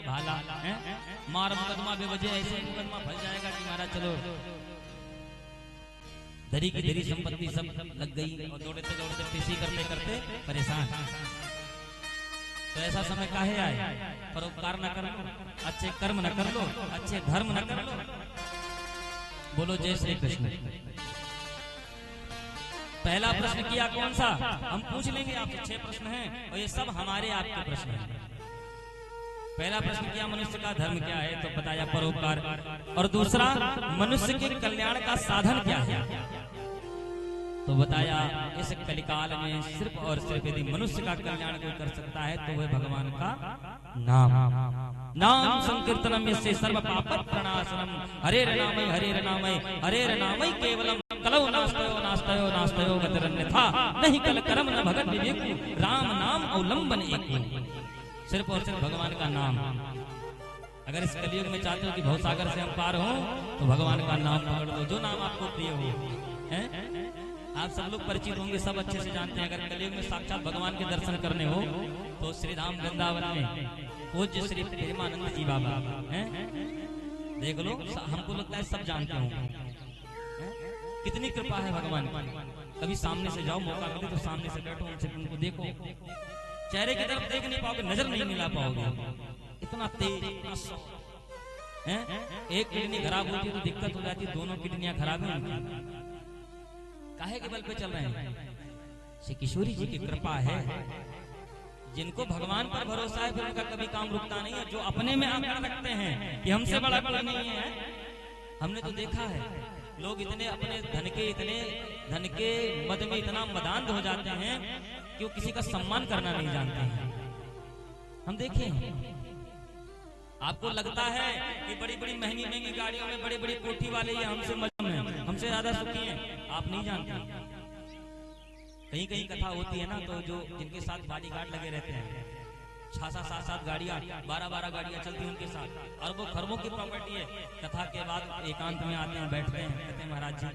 भाला है, मार मुकदमा बेवजह ऐसे मुकदमा फंस जाएगा कि महाराज चलो धरी की धरी संपत्ति सब लग गई और दौड़ते दौड़ते पीसी करते करते परेशान। तो ऐसा समय काहे आए, परोपकार न कर लो, अच्छे कर्म न कर लो, अच्छे धर्म न कर लो। बोलो जय श्री कृष्ण। पहला प्रश्न किया कौन सा, हम पूछ लेंगे आपसे 6 प्रश्न हैं और ये सब हमारे आपके प्रश्न हैं। पहला प्रश्न किया मनुष्य का धर्म क्या है, तो बताया परोपकार। और दूसरा मनुष्य के कल्याण का साधन क्या है, तो बताया इस कलिकाल में सिर्फ और सिर्फ यदि मनुष्य का कल्याण कोई कर सकता है तो वह भगवान का नाम। नाम संकीर्तनम यस्य सर्व पाप प्रणाशनम, हरे नामय हरे नामय केवलम, कलौ नास्तयो नास्तयो नास्तयो गतिरन्यथा, नहीं कल कर्म न भगत विवेक, राम नाम अवलंबन एक। सिर्फ और सिर्फ भगवान का नाम। अगर इस कलयुग में चाहते हो कि भवसागर से हम पार हो तो भगवान का नाम पकड़ लो, जो नाम आपको प्रिय हो। आप सब लोग परिचित होंगे, सब अच्छे से जानते हैं। अगर कलयुग में साक्षात भगवान के दर्शन करने हो तो श्री धाम वृंदावन में पूज्य श्री प्रेमानंद जी बाबा हैं, देख लो। हमको लगता है सब जानते होंगे कितनी कृपा है भगवान की। कभी सामने से जाओ, मौका मिले तो सामने से बैठो, उनसे उनको देखो, चेहरे की तरफ देख नहीं पाओगे, नजर नहीं मिला पाओगे, इतना तेज हैं। एक किडनी खराब होती है तो दिक्कत हो जाती है, दोनों किडनियां खराब हैं। काहे के बल पे चल रहे हैं, श्री किशोरी जी की कृपा है। जिनको भगवान पर भरोसा है फिर उनका कभी काम रुकता नहीं है। जो अपने में आकर रखते हैं कि हमसे बड़ा कोई नहीं है, हमने तो देखा है लोग इतने अपने धन के मद में इतना मदान्ध हो जाते हैं कि वो किसी का सम्मान करना नहीं जानते हैं। हम देखे हैं। आपको लगता है कि बड़ी बड़ी महंगी गाड़ियों में बड़ी बड़ी कोठी वाले ये हमसे मजम हैं, हमसे ज्यादा सुखी हैं, आप नहीं जानते। कहीं कहीं कथा होती है ना, तो जो जिनके साथ बॉडीगार्ड लगे रहते हैं, 6-7 गाड़ियां 12 गाड़ियां चलती हैं उनके साथ, अरबों खरबों की प्रॉपर्टी है। कथा के बाद एकांत में आते हैं, बैठते हैं, कहते हैं महाराज जी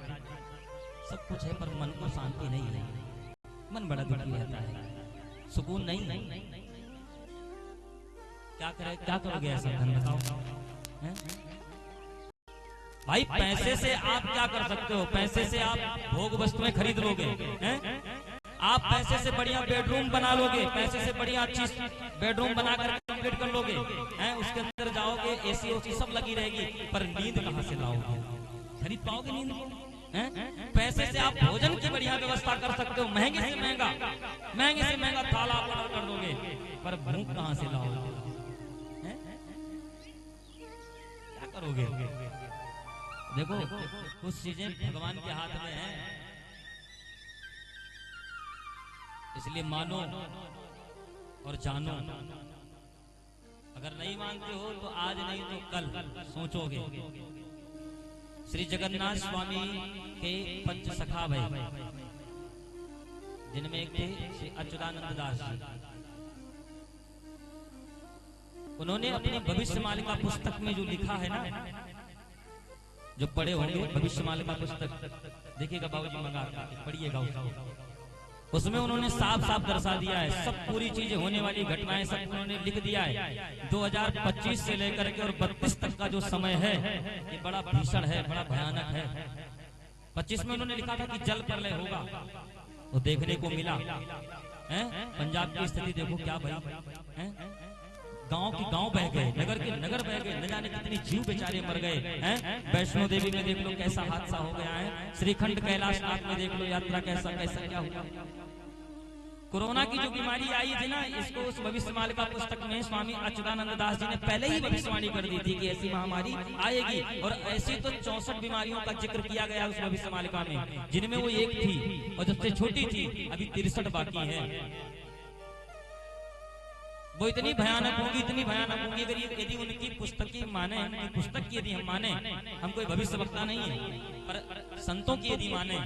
सब कुछ है पर मन को शांति नहीं है, मन बड़ा दुखी रहता है, सुकून नहीं। क्या करोगे ऐसा, धन बताओ भाई। पैसे से आप क्या कर सकते हो, पैसे से आप भोग वस्तुएं खरीद लोगे हैं? आप पैसे से बढ़िया बेडरूम बना लोगे, पैसे से बढ़िया अच्छी बेडरूम बनाकर कंप्लीट कर लोगे हैं, उसके अंदर जाओगे, एसी ओसी सब लगी रहेगी, पर नींद कहां से लाओगे, खरीद पाओगे नींद को हैं? पैसे से आप भोजन की बढ़िया व्यवस्था कर सकते हो, महंगे से महंगा थाला ऑर्डर कर दोगे, पर भूख कहां से लाओगे, क्या करोगे? देखो कुछ चीजें भगवान के हाथ में हैं, इसलिए मानो और जानो। अगर नहीं मानते हो तो आज नहीं तो कल सोचोगे। श्री जगन्नाथ स्वामी के पंच सखा भाई, जिनमें एक थे श्री अच्युतानंद दास जी। उन्होंने अपनी भविष्य मालिका पुस्तक में जो लिखा है ना, जो पढ़े होंगे भविष्य मालिका पुस्तक, देखिएगा बाबूजी मंगा पढ़िएगा उसमें उन्होंने साफ साफ दर्शा दिया है, सब पूरी चीजें होने वाली घटनाएं सब उन्होंने लिख दिया है। 2025 से लेकर के और 32 तक का जो समय है ये बड़ा भीषण है, बड़ा भयानक है। 25 में उन्होंने लिखा था कि जल प्रलय होगा, वो देखने को मिला है। पंजाब की स्थिति देखो क्या भाई, गांव की गांव बह गए, नगर के नगर बह गए, न जाने कितने जीव बेचारे मर गए हैं। वैष्णो देवी में देख लो कैसा हादसा हो गया है, श्रीखंड कैलाशनाथ में देख लो यात्रा कैसा क्या हुआ। कोरोना की जो बीमारी आई थी ना, इसको उस भविष्य मालिका पुस्तक में स्वामी अच्युतानंद दास जी ने पहले ही भविष्यवाणी कर दी थी कि ऐसी महामारी आएगी। और ऐसी तो 64 बीमारियों का जिक्र किया गया उस भविष्य मालिका में, जिनमें वो एक थी और सबसे छोटी थी, अभी 63 बाकी है। वो इतनी भयानक होगी अगर यदि उनकी पुस्तक की माने, उनकी पुस्तक की यदि हम माने, हम कोई भविष्य वक्ता नहीं है, पर संतों की यदि माने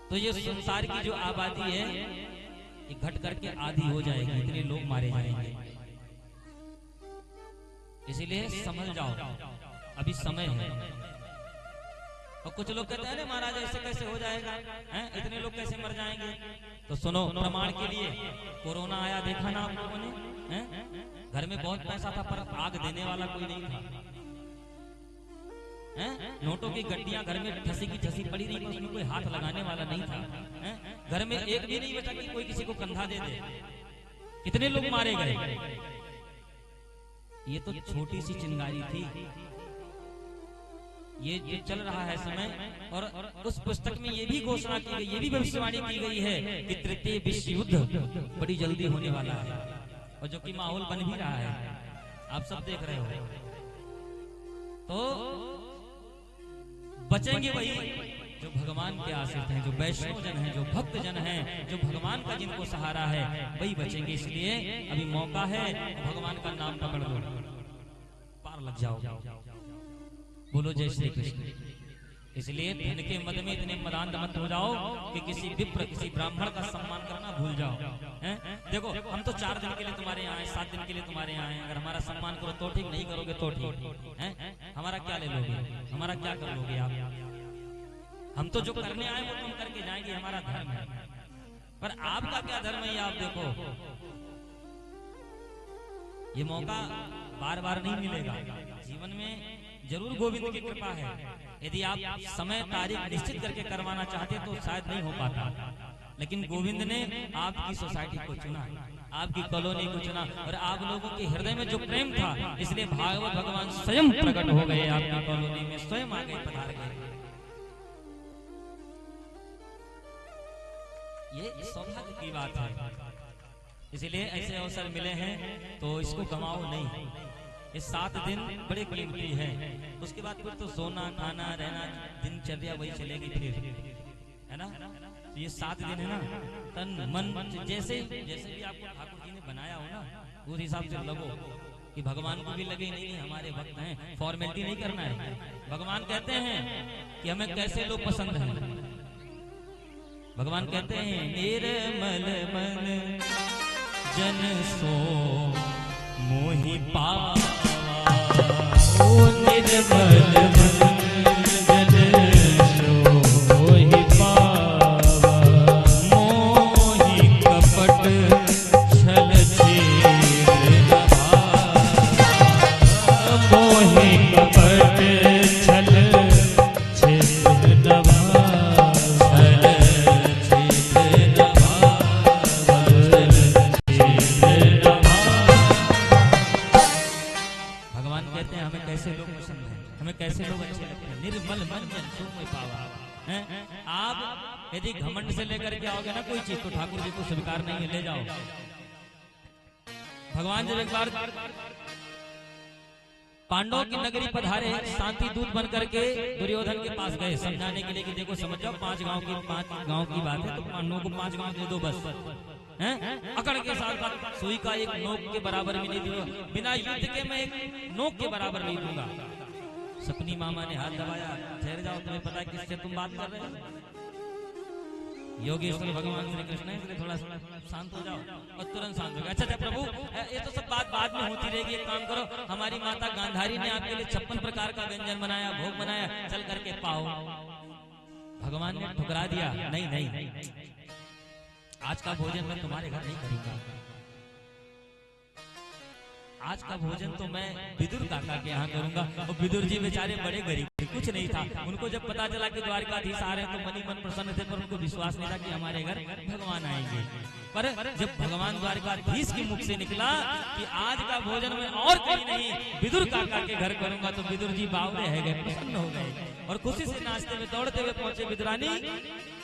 तो ये संसार की जो आबादी है ये घट करके आधी हो जाएगी, इतने लोग मारे जाएंगे। इसीलिए समझ जाओ अभी समय है। और कुछ लोग कहते हैं महाराज ऐसे कैसे हो जाएगा, हैं? इतने लोग कैसे मर जाएंगे? तो सुनो प्रमाण के लिए, कोरोना आया देखा ना आप लोगों ने, हैं? घर में बहुत पैसा था पर आग देने वाला कोई नहीं था। नोटों की गड्डियां घर में ठसी की ठसी पड़ी रही, उसमें कोई हाथ लगाने वाला नहीं था। घर में एक भी नहीं बचा कि कोई किसी को कंधा दे दे। कितने लोग मारे गए। ये तो छोटी सी चिंगारी थी। ये जो चल रहा है समय, और उस पुस्तक में ये भी घोषणा की गई, ये भी भविष्यवाणी की गई है कि तृतीय विश्व युद्ध बड़ी जल्दी होने वाला है, और जो कि माहौल बन भी रहा है, आप सब देख रहे हो। तो बचेंगे वही जो भगवान के आश्रित हैं, जो वैष्णव जन हैं, जो भक्त जन हैं, जो भगवान का जिनको सहारा है, वही बचेंगे। इसलिए अभी मौका है, भगवान का नाम पकड़ लो, पार लग जाओ। बोलो जय श्री कृष्ण। इसलिए धन के मद में इतने मदांध मत हो जाओ कि किसी विप्र, किसी ब्राह्मण का सम्मान करना भूल जाओ। देखो, हम तो 4 दिन के लिए तुम्हारे यहाँ आए, 7 दिन के लिए तुम्हारे यहाँ आए। अगर हमारा सम्मान करो तो ठीक, नहीं करोगे तो ठीक। हमारा क्या ले लोगे, हमारा क्या कर लोगे आप? हम तो जो करने आए वो तुम करके जाएंगे, हमारा धर्म है। पर आपका क्या धर्म है, आप देखो। ये मौका बार बार नहीं मिलेगा जीवन में। जरूर गोविंद की कृपा है। यदि आप समय तारीख निश्चित करके करवाना चाहते तो शायद नहीं हो पाता, लेकिन गोविंद ने आपकी सोसाइटी को चुना, आपकी कॉलोनी को चुना, और आप लोगों के हृदय में जो प्रेम था, इसलिए भागवत भगवान स्वयं प्रकट हो गए आपकी कॉलोनी में, स्वयं आ गए, पधार गए। ये सौभाग्य की बात है। इसलिए ऐसे अवसर मिले हैं तो इसको गंवाओ नहीं। ये 7 दिन बड़े कीमती हैं। उसके बाद फिर तो सोना, खाना, रहना, दिनचर्या वही चलेगी फिर, है ना। तो ये 7 दिन है ना, तन मन जैसे जैसे भी आपको ठाकुर जी ने बनाया हो ना, उस हिसाब से लगो कि भगवान को भी लगे नहीं हमारे भक्त हैं, फॉर्मेलिटी नहीं करना है। भगवान कहते हैं कि हमें कैसे लोग पसंद हैं। भगवान कहते हैं निर्मल मन जन सो मोहि पावा, ओ निर्मल मन जन सो मोहि पावा, मोहि कपट छल छेद न भावा, मोहि कपट छल छेद न भावा, कैसे लोग अच्छे लगते हैं। निर्मल मन जन सो मोहि पावा। आप यदि घमंड से लेकर के आओगे ना कोई चीज, तो ठाकुर जी को स्वीकार नहीं है, ले जाओ। भगवान जब एक बार पांडवों की नगरी पधारे, शांति दूत बन करके दुर्योधन के पास गए समझाने के लिए कि देखो समझ जाओ, 5 गांव की बात है, तो पांडवों को 5 गांव दे दो बस। अकड़ के साथ सुई का एक नोक के बराबर भी नहीं दूंगा, बिना युद्ध के मैं एक नोक के बराबर नहीं दूंगा। सपनी मामा ने हाथ दबाया, ठहर जाओ, तुम्हें पता है किससे तुम बात कर रहे हो? योगेश्वर भगवान श्री कृष्ण है, इसलिए थोड़ा शांत हो जाओ। और तुरंत शांत हो गया। अच्छा प्रभु, ये तो सब बात बाद में होती रहेगी, एक काम करो, हमारी माता गांधारी ने आपके लिए 56 प्रकार का व्यंजन बनाया, भोग बनाया, चल करके पाओ। भगवान ने ठुकरा दिया, नहीं नहीं, आज का भोजन मैं तुम्हारे घर नहीं करूंगा। आज का भोजन तो मैं विदुर काका के यहाँ करूंगा। और विदुर जी बेचारे बड़े गरीब, कुछ नहीं था। उनको जब पता चला कि द्वारकाधीश आ रहे हैं तो मनी मन प्रसन्न थे, पर उनको विश्वास नहीं था कि हमारे घर भगवान आएंगे। पर जब भगवान द्वारकाधीश के मुख से निकला कि आज का भोजन मैं और कहीं नहीं विदुर काका के घर करूंगा, तो विदुर जी बावरे रह गए, प्रसन्न हो गए, और खुशी से नाचते हुए दौड़ते हुए पहुंचे। विदुरानी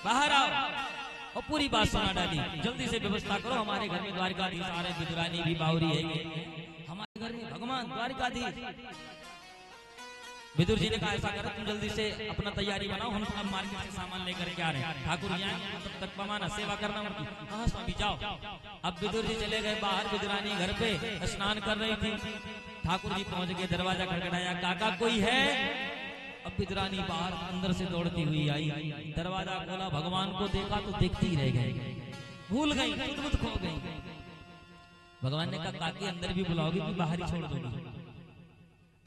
बाहर आओ, और पूरी बात सुना डाली, जल्दी से व्यवस्था करो, हमारे घर में द्वारकाधीश आ रहे। विदुरानी भी बावरी है, हमारे घर में भगवान द्वारकाधीश। विदुर जी ने कहा ऐसा करो, तुम जल्दी से अपना तैयारी बनाओ, हम अब मार्केट से सामान लेकर के आ रहे हैं। ठाकुर जी आएंगे तब तक पमाना सेवा करना उनकी। हाँ स्वामी जाओ। अब विदुर जी चले गए बाहर, विदुरानी घर पे स्नान कर रही थी। ठाकुर जी पहुंच गए, दरवाजा खटखटाया, काका कोई है? अब विदुरानी बाहर अंदर से दौड़ती हुई आई, दरवाजा खोला, भगवान को देखा तो देखती ही रह गई, भूल गई, खुद खो गई। भगवान ने कहा काकी अंदर भी बुलाओगी कि बाहर ही छोड़ दोगी?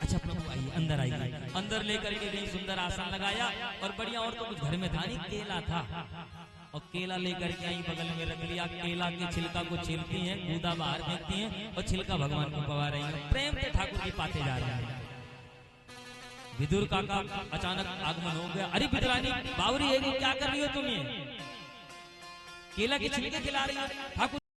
अच्छा प्रभु आइए, अंदर आइए। अंदर लेकर के गई, सुंदर आसन लगाया, और बढ़िया और तो कुछ घर में था नहीं, केला था। और केला लेकर के आई बगल में रख लिया। केला के छिलका को छीलती हैं, गूदा बाहर फेंकती हैं और छिलका भगवान को पवा रही हैं। प्रेम से ठाकुर जी पाते जा रहे हैं। विदुर काका अचानक आगमन हो गया। अरे विदुरानी बावरी है, क्या कर रही हो तुम? ये केला के छिलके खिला रही हो ठाकुर